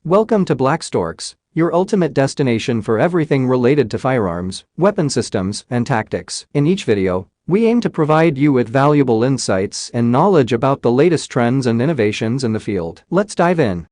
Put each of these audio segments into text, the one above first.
Welcome to Black Storks, your ultimate destination for everything related to firearms, weapon systems, and tactics. In each video, we aim to provide you with valuable insights and knowledge about the latest trends and innovations in the field. Let's dive in.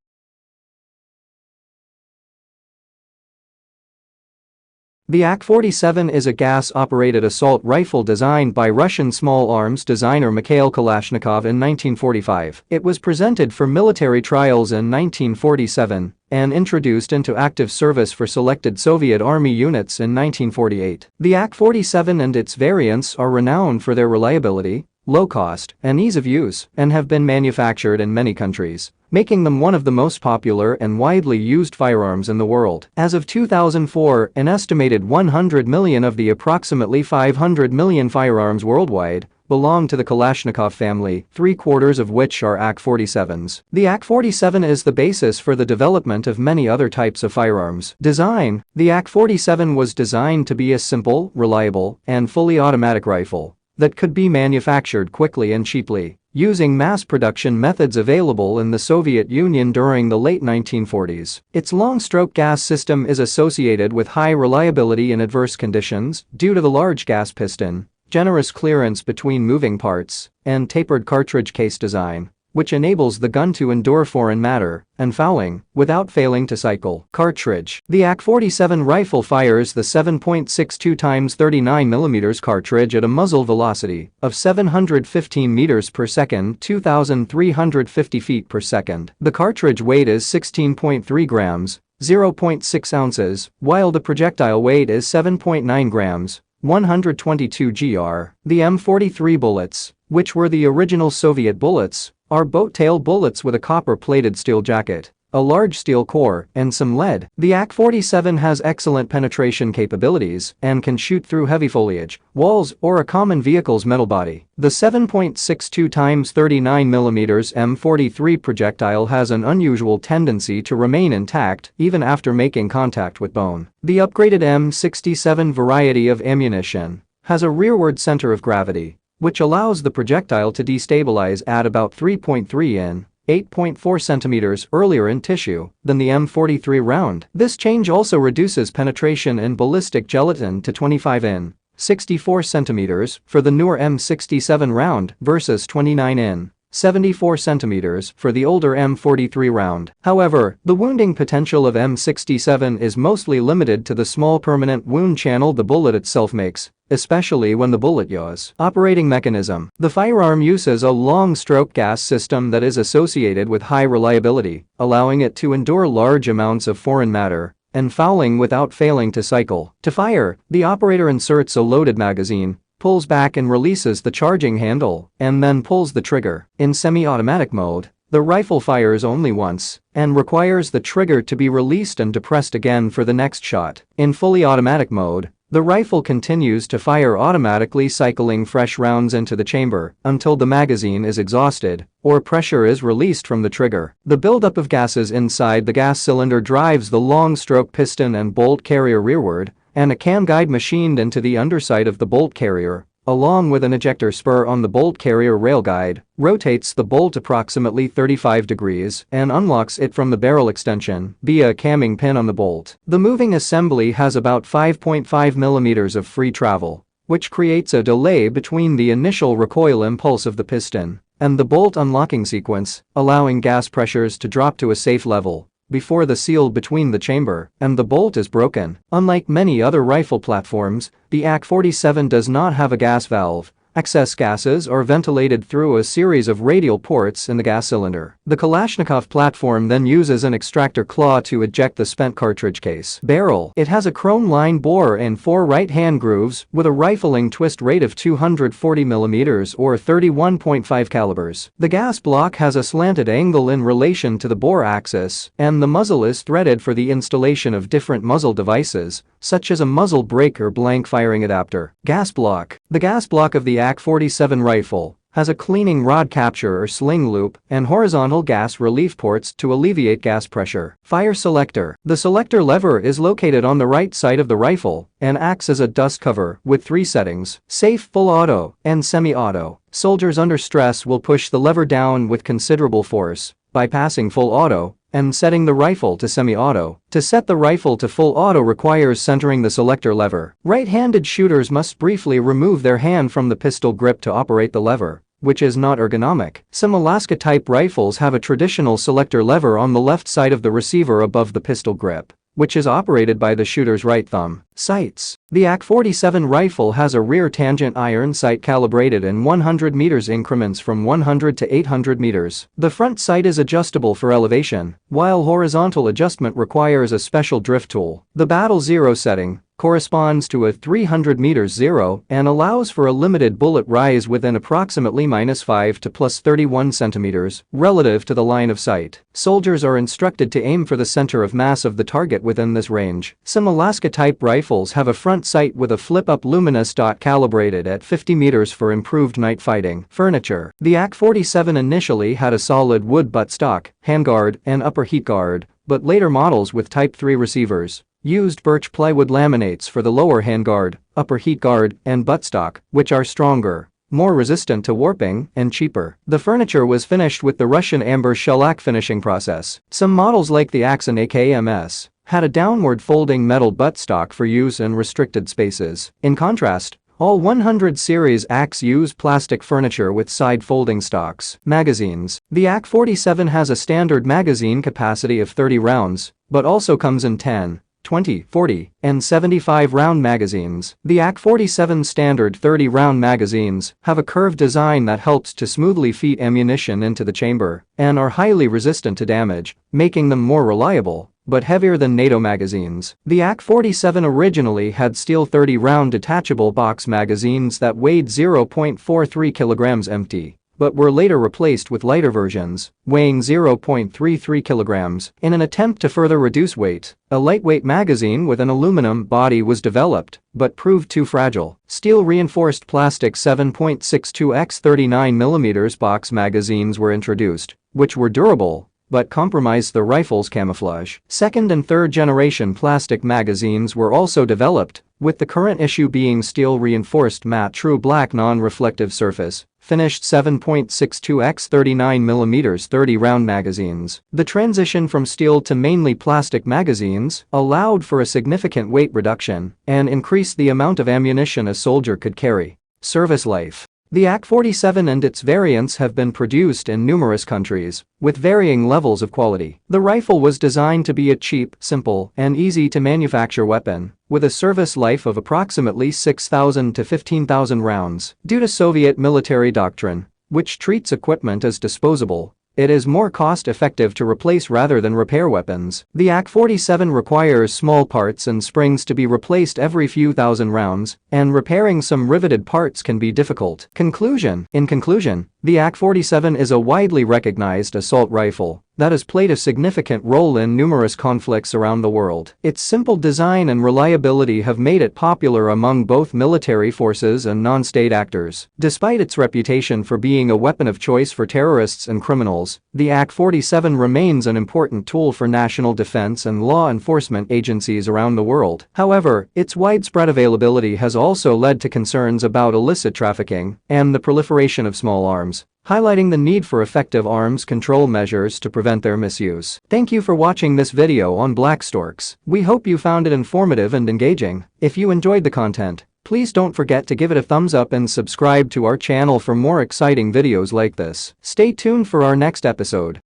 The AK47 is a gas-operated assault rifle designed by Russian small arms designer Mikhail Kalashnikov in 1945. It was presented for military trials in 1947 and introduced into active service for selected Soviet Army units in 1948. The AK-47 and its variants are renowned for their reliability, low cost, and ease of use, and have been manufactured in many countries, making them one of the most popular and widely used firearms in the world. As of 2004, an estimated 100 million of the approximately 500 million firearms worldwide belong to the Kalashnikov family, 3/4 of which are AK-47s. The AK-47 is the basis for the development of many other types of firearms. Design: the AK-47 was designed to be a simple, reliable, and fully automatic rifle that could be manufactured quickly and cheaply, using mass production methods available in the Soviet Union during the late 1940s. Its long-stroke gas system is associated with high reliability in adverse conditions due to the large gas piston, generous clearance between moving parts, and tapered cartridge case design, which enables the gun to endure foreign matter and fouling without failing to cycle. Cartridge: the AK-47 rifle fires the 7.62 x 39mm cartridge at a muzzle velocity of 715 meters per second, 2,350 feet per second. The cartridge weight is 16.3 grams, 0.6 ounces, while the projectile weight is 7.9 grams, 122 gr. The M43 bullets, which were the original Soviet bullets, are boat-tail bullets with a copper-plated steel jacket, a large steel core, and some lead. The AK-47 has excellent penetration capabilities and can shoot through heavy foliage, walls, or a common vehicle's metal body. The 7.62 x 39mm M43 projectile has an unusual tendency to remain intact even after making contact with bone. The upgraded M67 variety of ammunition has a rearward center of gravity, which allows the projectile to destabilize at about 3.3 in, 8.4 centimeters earlier in tissue than the M43 round. This change also reduces penetration in ballistic gelatin to 25 in, 64 centimeters for the newer M67 round versus 29 in, 74 centimeters for the older M43 round. However, the wounding potential of M67 is mostly limited to the small permanent wound channel the bullet itself makes, especially when the bullet yaws. Operating mechanism: the firearm uses a long-stroke gas system that is associated with high reliability, allowing it to endure large amounts of foreign matter and fouling without failing to cycle. To fire, the operator inserts a loaded magazine, pulls back and releases the charging handle, and then pulls the trigger. In semi-automatic mode, the rifle fires only once and requires the trigger to be released and depressed again for the next shot. In fully automatic mode, the rifle continues to fire automatically, cycling fresh rounds into the chamber until the magazine is exhausted or pressure is released from the trigger. The buildup of gases inside the gas cylinder drives the long-stroke piston and bolt carrier rearward, and a cam guide machined into the underside of the bolt carrier, along with an ejector spur on the bolt carrier rail guide, rotates the bolt approximately 35 degrees and unlocks it from the barrel extension via a camming pin on the bolt. The moving assembly has about 5.5 millimeters of free travel, which creates a delay between the initial recoil impulse of the piston and the bolt unlocking sequence, allowing gas pressures to drop to a safe level before the seal between the chamber and the bolt is broken. Unlike many other rifle platforms, the AK-47 does not have a gas valve. Excess gases are ventilated through a series of radial ports in the gas cylinder. The Kalashnikov platform then uses an extractor claw to eject the spent cartridge case. Barrel: it has a chrome-lined bore and 4 right-hand grooves with a rifling twist rate of 240mm or 31.5 calibers. The gas block has a slanted angle in relation to the bore axis, and the muzzle is threaded for the installation of different muzzle devices, such as a muzzle brake or blank firing adapter. Gas block: the gas block of the AK-47 rifle has a cleaning rod capture or sling loop and horizontal gas relief ports to alleviate gas pressure. Fire selector: the selector lever is located on the right side of the rifle and acts as a dust cover with 3 settings: safe, full auto, and semi-auto. Soldiers under stress will push the lever down with considerable force. Bypassing full auto, and setting the rifle to semi-auto. To set the rifle to full auto requires centering the selector lever. Right-handed shooters must briefly remove their hand from the pistol grip to operate the lever, which is not ergonomic. Some Alaska-type rifles have a traditional selector lever on the left side of the receiver above the pistol grip, which is operated by the shooter's right thumb. Sights. The AK47 rifle has a rear tangent iron sight calibrated in 100 meters increments from 100 to 800 meters. The front sight is adjustable for elevation, while horizontal adjustment requires a special drift tool. The Battle Zero setting corresponds to a 300 meters zero and allows for a limited bullet rise within approximately -5 to +31 centimeters relative to the line of sight. Soldiers are instructed to aim for the center of mass of the target within this range. Some Alaska-type rifles have a front sight with a flip-up luminous dot calibrated at 50 meters for improved night fighting. Furniture. The AK-47 initially had a solid wood buttstock, handguard, and upper heat guard, but later models with Type 3 receivers used birch plywood laminates for the lower handguard, upper heat guard, and buttstock, which are stronger, more resistant to warping, and cheaper. The furniture was finished with the Russian amber shellac finishing process. Some models like the Axon AKMS had a downward folding metal buttstock for use in restricted spaces. In contrast, all 100 series AKs use plastic furniture with side folding stocks. Magazines. The AK-47 has a standard magazine capacity of 30 rounds, but also comes in 10, 20, 40, and 75-round magazines. The AK-47 standard 30-round magazines have a curved design that helps to smoothly feed ammunition into the chamber and are highly resistant to damage, making them more reliable, but heavier than NATO magazines. The AK-47 originally had steel 30-round detachable box magazines that weighed 0.43 kilograms empty, but were later replaced with lighter versions, weighing 0.33 kilograms. In an attempt to further reduce weight, a lightweight magazine with an aluminum body was developed, but proved too fragile. Steel-reinforced plastic 7.62 x 39mm box magazines were introduced, which were durable, but compromised the rifle's camouflage. Second and third generation plastic magazines were also developed, with the current issue being steel-reinforced matte true black non-reflective surface finished 7.62 x 39mm 30-round magazines. The transition from steel to mainly plastic magazines allowed for a significant weight reduction and increased the amount of ammunition a soldier could carry. Service life. The AK-47 and its variants have been produced in numerous countries, with varying levels of quality. The rifle was designed to be a cheap, simple, and easy-to-manufacture weapon, with a service life of approximately 6,000 to 15,000 rounds. Due to Soviet military doctrine, which treats equipment as disposable, it is more cost-effective to replace rather than repair weapons. The AK-47 requires small parts and springs to be replaced every few thousand rounds, and repairing some riveted parts can be difficult. Conclusion. In conclusion, the AK-47 is a widely recognized assault rifle that has played a significant role in numerous conflicts around the world. Its simple design and reliability have made it popular among both military forces and non-state actors. Despite its reputation for being a weapon of choice for terrorists and criminals, the AK-47 remains an important tool for national defense and law enforcement agencies around the world. However, its widespread availability has also led to concerns about illicit trafficking and the proliferation of small arms, highlighting the need for effective arms control measures to prevent their misuse. Thank you for watching this video on Black Storks. We hope you found it informative and engaging. If you enjoyed the content, please don't forget to give it a thumbs up and subscribe to our channel for more exciting videos like this. Stay tuned for our next episode.